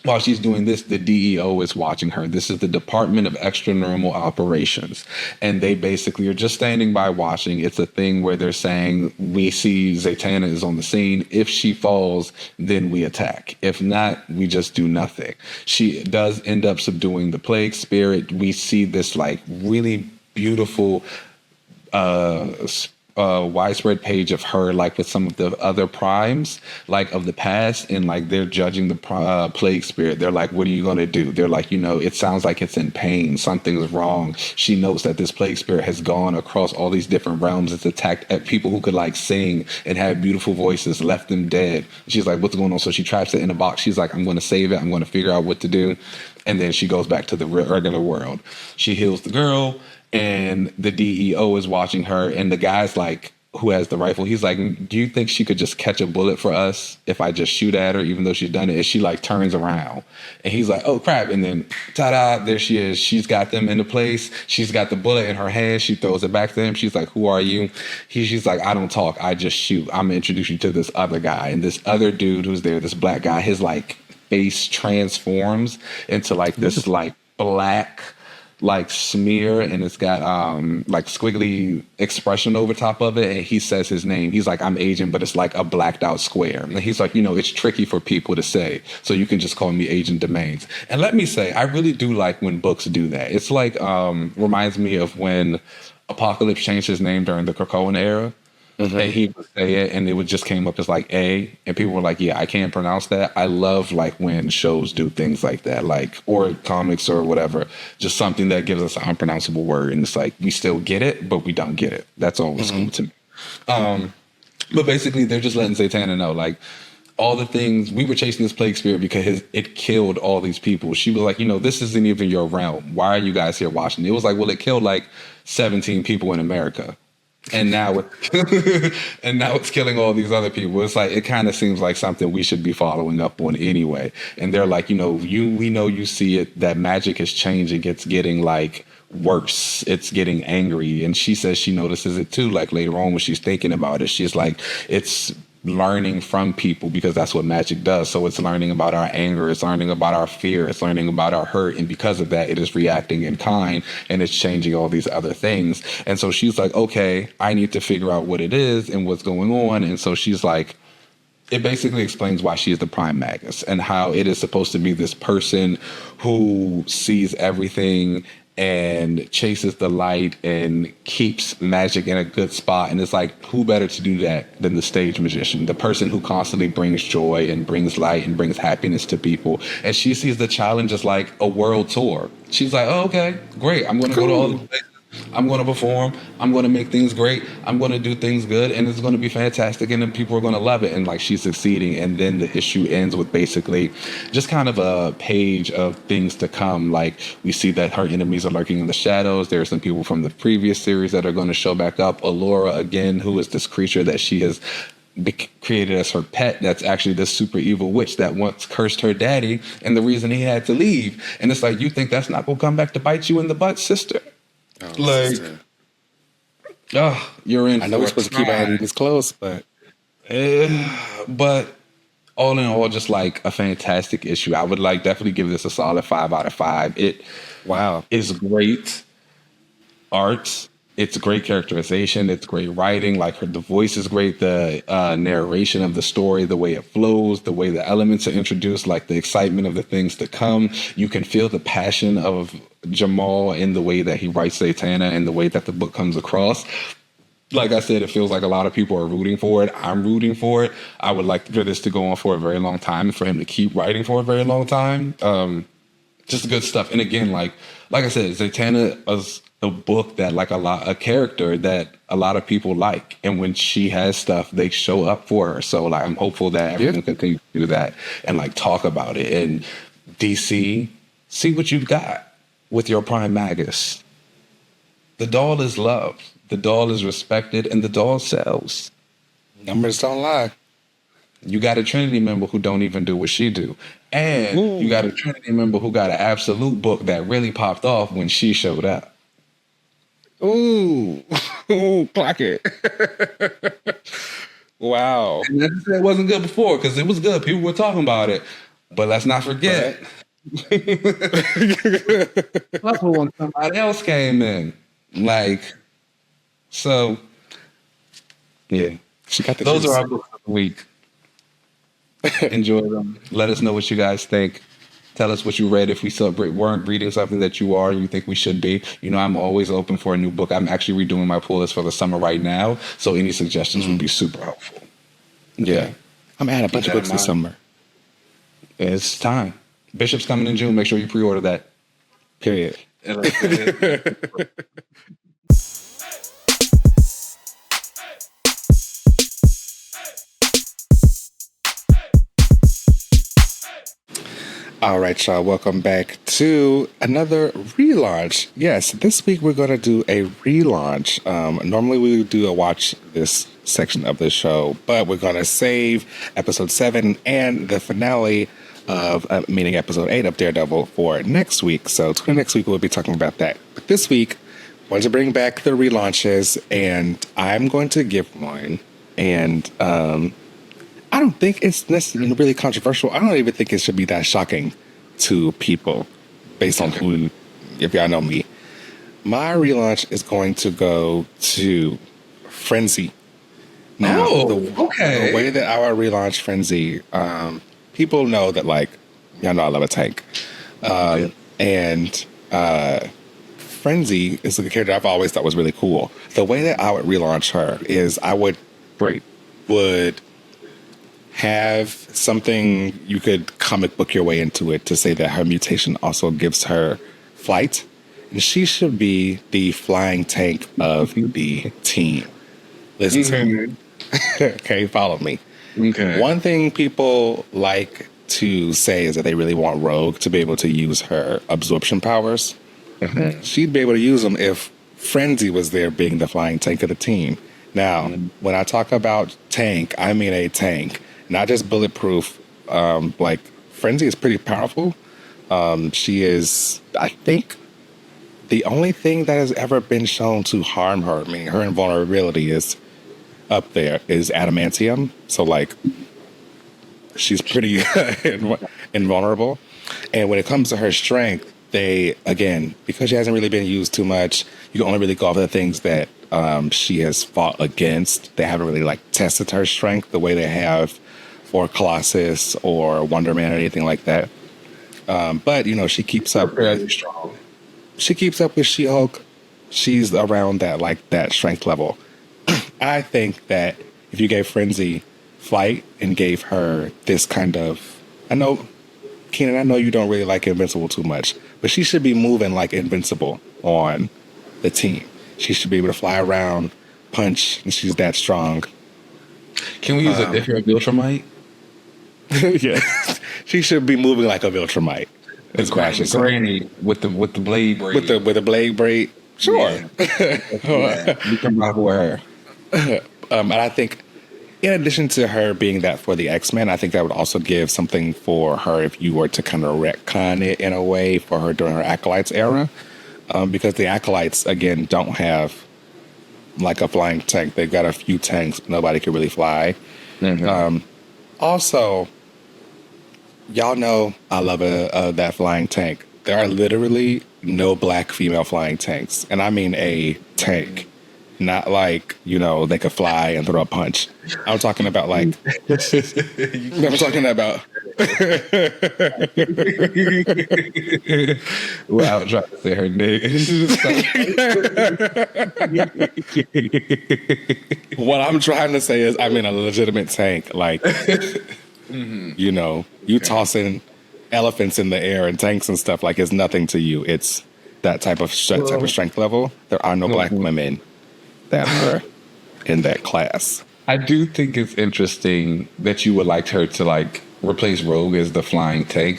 While she's doing this, the DEO is watching her. This is the Department of Extranormal Operations. And they basically are just standing by watching. It's a thing where they're saying, we see Zatanna is on the scene. If she falls, then we attack. If not, we just do nothing. She does end up subduing the plague spirit. We see this like really beautiful widespread page of her like with some of the other primes like of the past, and like they're judging the plague spirit. They're like, what are you going to do? They're like, you know, it sounds like it's in pain. Something's wrong. She notes that this plague spirit has gone across all these different realms. It's attacked at people who could like sing and have beautiful voices, left them dead. She's like, what's going on? So she traps it in a box. She's like, I'm going to save it. I'm going to figure out what to do. And then she goes back to the regular world. She heals the girl, and the DEO is watching her, and the guy's like, who has the rifle, he's like, do you think she could just catch a bullet for us if I just shoot at her, even though she's done it? And she like turns around, and he's like, oh crap. And then ta-da, there she is. She's got them into place. She's got the bullet in her hand. She throws it back to him. She's like, who are you? She's like, I don't talk, I just shoot. I'm gonna introduce you to this other guy. And this other dude who's there, this black guy, his like face transforms into like this like black like smear, and it's got like squiggly expression over top of it, and he says his name. He's like, I'm Agent, but it's like a blacked out square. And he's like, you know, it's tricky for people to say, so you can just call me Agent Domains. And let me say, I really do like when books do that. It's like reminds me of when Apocalypse changed his name during the Krakoan era. And he would say it, and it would just came up as like A, and people were like, yeah, I can't pronounce that. I love like when shows do things like that, like, or comics or whatever, just something that gives us an unpronounceable word, and it's like we still get it, but we don't get it. That's always cool to me. But basically, they're just letting Zatanna know, like, all the things, we were chasing this plague spirit because it killed all these people. She was like, you know, this isn't even your realm. Why are you guys here watching? It was like, well, it killed like 17 people in America. And now it's killing all these other people. It's like, it kind of seems like something we should be following up on anyway. And they're like, you know, we know you see it, that magic is changing. It's getting like worse. It's getting angry. And she says she notices it too. Like later on when she's thinking about it, she's like, it's learning from people, because that's what magic does. So it's learning about our anger, it's learning about our fear, it's learning about our hurt, and because of that, it is reacting in kind, and it's changing all these other things. And so she's like, okay, I need to figure out what it is and what's going on. And so she's like, it basically explains why she is the prime magus and how it is supposed to be this person who sees everything and chases the light and keeps magic in a good spot. And it's like, who better to do that than the stage magician, the person who constantly brings joy and brings light and brings happiness to people. And she sees the challenge as like a world tour. She's like, oh, okay, great. I'm going to go to all the places. I'm going to perform. I'm going to make things great. I'm going to do things good, and it's going to be fantastic, and then people are going to love it. And like, she's succeeding, and then the issue ends with basically just kind of a page of things to come. Like, we see that her enemies are lurking in the shadows. There are some people from the previous series that are going to show back up. Allura, again, who is this creature that she has created as her pet, that's actually this super evil witch that once cursed her daddy, and the reason he had to leave. And it's like, you think that's not going to come back to bite you in the butt, sister? Oh, like, you're in. I know we're supposed to keep our enemies close, but all in all, just like a fantastic issue. I would like definitely give this a solid 5 out of 5. It is great art. It's great characterization. It's great writing. Like, the voice is great. The narration of the story, the way it flows, the way the elements are introduced, like the excitement of the things to come. You can feel the passion of Jamal in the way that he writes Zatanna and the way that the book comes across. Like I said, it feels like a lot of people are rooting for it. I'm rooting for it. I would like for this to go on for a very long time and for him to keep writing for a very long time. Just good stuff. And again, like I said, Zatanna is a book that a character that a lot of people like. And when she has stuff, they show up for her. So like, I'm hopeful that everyone continues to do that and like talk about it. And DC, see what you've got with your prime magus. The doll is loved, the doll is respected, and the doll sells. Numbers don't lie. You got a Trinity member who don't even do what she do. And you got a Trinity member who got an absolute book that really popped off when she showed up. Ooh, clock it. Wow. And that's it wasn't good before, because it was good. People were talking about it. But let's not forget. Plus, when somebody else came in. Like, so, yeah. She got the Those juice. are our books of the week. Enjoy them. Let us know what you guys think. Tell us what you read. If we weren't reading something that you are and you think we should be, I'm always open for a new book. I'm actually redoing my pull list for the summer right now, so any suggestions would be super helpful. Yeah. I'm adding a bunch of books this summer. It's time. Bishop's coming in June. Make sure you pre-order that. Period. All right, y'all. Welcome back to another relaunch. Yes, this week we're going to do a relaunch. Normally we do a watch this section of the show, but we're going to save episode 7 and the finale of meaning episode 8 of Daredevil for next week. So next week we'll be talking about that. But this week, I want to bring back the relaunches, and I'm going to give one. And I don't think it's necessarily really controversial. I don't even think it should be that shocking to people based on who, if y'all know me. My relaunch is going to go to Frenzy. Now, the way that our relaunch Frenzy, people know that, like, y'all know I love a tank. And Frenzy is a character I've always thought was really cool. The way that I would relaunch her is I would have something you could comic book your way into it to say that her mutation also gives her flight. And she should be the flying tank of the team. Listen to me. Okay, follow me. Okay. One thing people like to say is that they really want Rogue to be able to use her absorption powers. She'd be able to use them if Frenzy was there being the flying tank of the team. Now, when I talk about tank, I mean a tank. Not just bulletproof. Like, Frenzy is pretty powerful. She is, I think, the only thing that has ever been shown to harm her, I mean, her invulnerability is up there is adamantium. So like she's pretty invulnerable. And when it comes to her strength, they, again, because she hasn't really been used too much, you can only really go off the things that she has fought against. They haven't really like tested her strength the way they have for Colossus or Wonder Man or anything like that. But you know, she keeps up. Strong. She keeps up with She-Hulk. She's around that strength level. I think that if you gave Frenzy flight and gave her this kind of, I know, Keenan, I know you don't really like Invincible too much, but she should be moving like Invincible on the team. She should be able to fly around, punch, and she's that strong. Can we use a different Viltrumite? Yeah, she should be moving like a Viltrumite. It's Granny with the blade braid. with the blade braid. Sure. Yeah. You can rock with her. And I think, in addition to her being that for the X-Men, I think that would also give something for her if you were to kind of retcon it in a way for her during her Acolytes era. Because the Acolytes, again, don't have like a flying tank. They've got a few tanks, but nobody can really fly. Mm-hmm. Also, y'all know I love that flying tank. There are literally no black female flying tanks. And I mean a tank. Not like, you know, they could fly and throw a punch. I'm talking about like... I'm talking about... Well, I was trying to say her name. What I'm trying to say is I mean a legitimate tank. Like, you know, you tossing elephants in the air and tanks and stuff like it's nothing to you. It's that type of strength level. There are no black women that are in that class. I do think it's interesting that you would like her to like replace Rogue as the flying tank,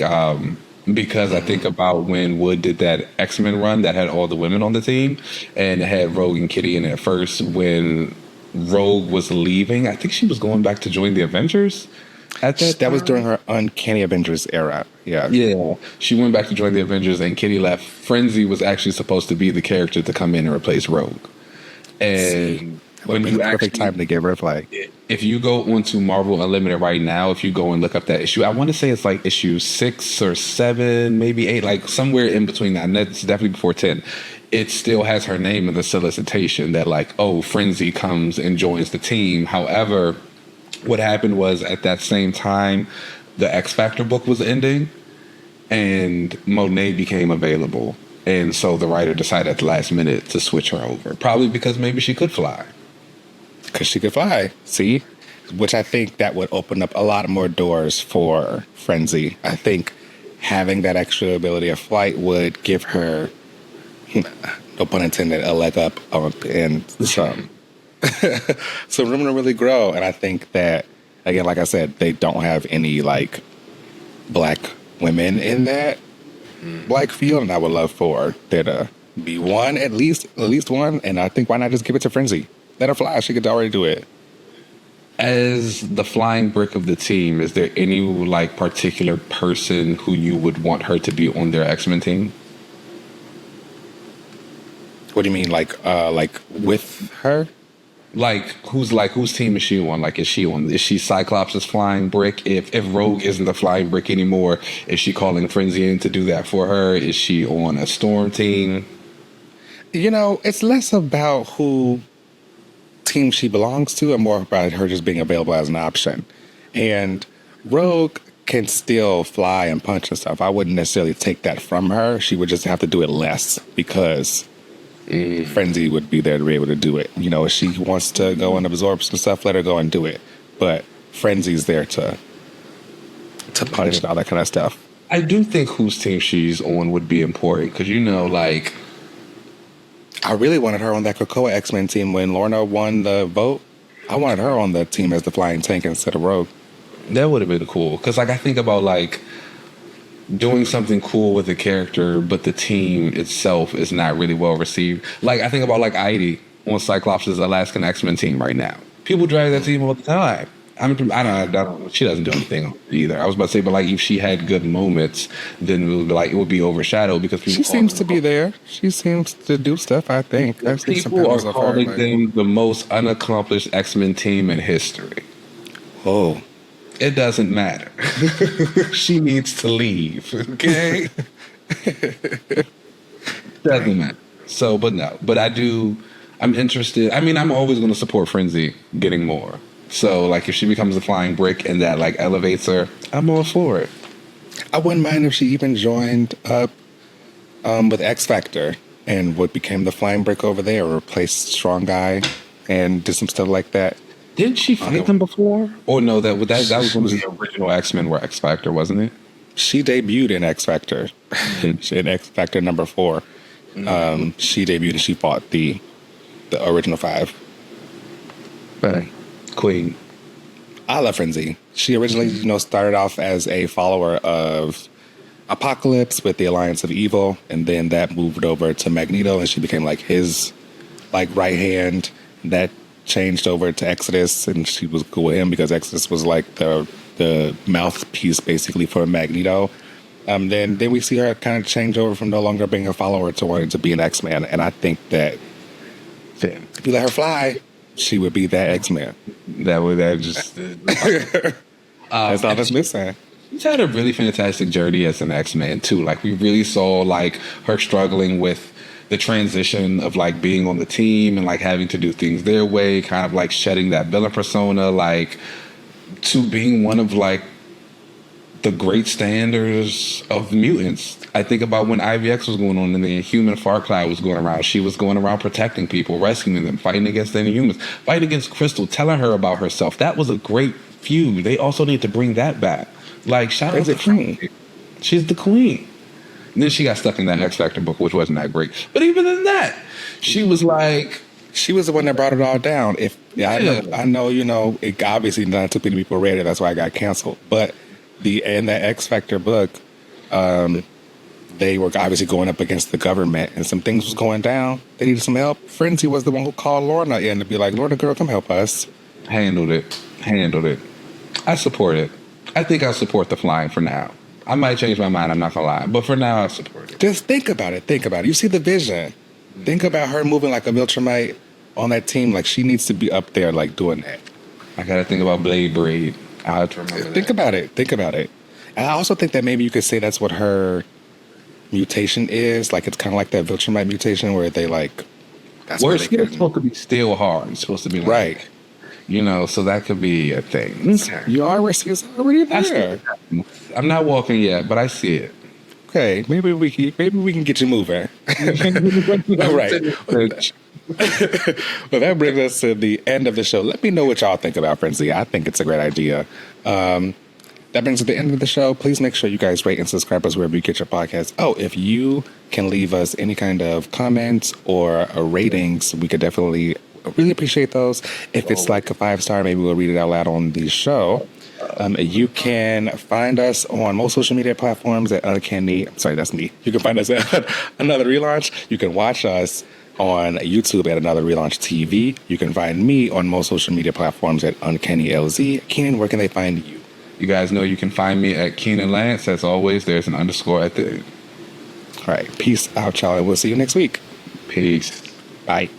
because I think about when Wood did that X-Men run that had all the women on the team and it had Rogue and Kitty in it first. When Rogue was leaving, I think she was going back to join the Avengers. That was during her Uncanny Avengers era. Yeah. She went back to join the Avengers and Kitty left. Frenzy was actually supposed to be the character to come in and replace Rogue. And when you perfect time to give her a flag. If you go onto Marvel Unlimited right now, if you go and look up that issue, I want to say it's like issue 6 or 7, maybe 8, like somewhere in between that. And that's definitely before 10. It still has her name in the solicitation that like, oh, Frenzy comes and joins the team. However, what happened was at that same time, the X Factor book was ending and Monet became available. And so the writer decided at the last minute to switch her over. Probably because maybe she could fly. Because she could fly, see? Which I think that would open up a lot more doors for Frenzy. I think having that extra ability of flight would give her, no pun intended, a leg up and some room to really grow. And I think that, again, like I said, they don't have any, like, black women in that black field, and I would love for there to be one, at least one, and I think why not just give it to Frenzy? Let her fly. She could already do it. As the flying brick of the team, is there any like particular person who you would want her to be on their X-Men team? What do you mean, like with her? Like whose team is she on? Like is she Cyclops' flying brick? If Rogue isn't the flying brick anymore, is she calling Frenzy in to do that for her? Is she on a Storm team? You know, it's less about who team she belongs to and more about her just being available as an option. And Rogue can still fly and punch and stuff. I wouldn't necessarily take that from her. She would just have to do it less because Frenzy would be there to be able to do it. You know, if she wants to go and absorb some stuff, let her go and do it. But Frenzy's there to punch and all that kind of stuff. I do think whose team she's on would be important because, you know, like... I really wanted her on that Krakoa X-Men team when Lorna won the vote. I wanted her on the team as the flying tank instead of Rogue. That would have been cool. Because, like, I think about, like, doing something cool with a character, but the team itself is not really well received. Like, I think about, like, Heidi on Cyclops' Alaskan X-Men team right now. People drag that team all the time. I don't. She doesn't do anything either. I was about to say, but like if she had good moments, then it would be overshadowed because people. She seems to be there. She seems to do stuff. I think I've seen some People are pictures of her. calling Like, them the most unaccomplished X-Men team in history. oh, It doesn't matter. She needs to leave. Okay. Doesn't matter. So, but no. But I do. I'm interested. I mean, I'm always going to support Frenzy getting more. So, like, if she becomes a flying brick and that like elevates her, I'm all for it. I wouldn't mind if she even joined up with X Factor and what became the flying brick over there, or replaced Strong Guy and did some stuff like that. Didn't she fight them before? Or no, that was one of the original X-Men where X Factor, wasn't it? She debuted in X Factor, in X Factor number 4. She debuted and she fought the original 5. Right. Queen. I love Frenzy. She originally, started off as a follower of Apocalypse with the Alliance of Evil, and then that moved over to Magneto, and she became like his right hand. That changed over to Exodus, and she was cool with him because Exodus was like the mouthpiece basically for Magneto. Then we see her kind of change over from no longer being a follower to wanting to be an X-Man, and I think that if you let her fly, she would be that X-Man. That's all that's missing. She's had a really fantastic journey as an X-Man too. Like we really saw like her struggling with the transition of like being on the team and like having to do things their way, kind of like shedding that villain persona, like to being one of like the great standards of mutants. I think about when IVX was going on and the Human Far Cloud was going around. She was going around protecting people, rescuing them, fighting against the Inhumans, fighting against Crystal, telling her about herself. That was a great feud. They also need to bring that back. Like, shout out to Queen. She's the queen. And then she got stuck in that X Factor book, which wasn't that great. But even in that, she was like... She was the one that brought it all down. I know, it obviously not too many people read it. That's why I got canceled. But in that X Factor book, they were obviously going up against the government, and some things was going down. They needed some help. Frenzy was the one who called Lorna in to be like, Lorna, girl, come help us. Handled it. I support it. I think I'll support the flying for now. I might change my mind, I'm not gonna lie. But for now, I'll support it. Just think about it. You see the vision. Think about her moving like a Viltrumite on that team. Like, she needs to be up there, like, doing that. I gotta think about Blade Braid. I have to remember Think about it. And I also think that maybe you could say that's what her mutation is. Like, it's kind of like that Viltrumite mutation where they, like... That's where it's supposed to be still hard. It's supposed to be like... Right. So that could be a thing. You already there. I'm not walking yet, but I see it. Okay, maybe we can get you moving. All right. Well, that brings us to the end of the show. Let me know what y'all think about Frenzy. I think it's a great idea. That brings us to the end of the show. Please make sure you guys rate and subscribe us wherever you get your podcasts. Oh, if you can leave us any kind of comments or ratings, we could definitely really appreciate those. If it's like a 5-star, maybe we'll read it out loud on the show. You can find us on most social media platforms at Uncanny. Sorry, that's me. You can find us at Another Relaunch. You can watch us on YouTube at Another Relaunch TV. You can find me on most social media platforms at Uncanny LZ. Keenan, where can they find you? You guys know you can find me at Keenan Lance. As always, there's an underscore at the end. All right. Peace out, y'all, and we'll see you next week. Peace. Bye.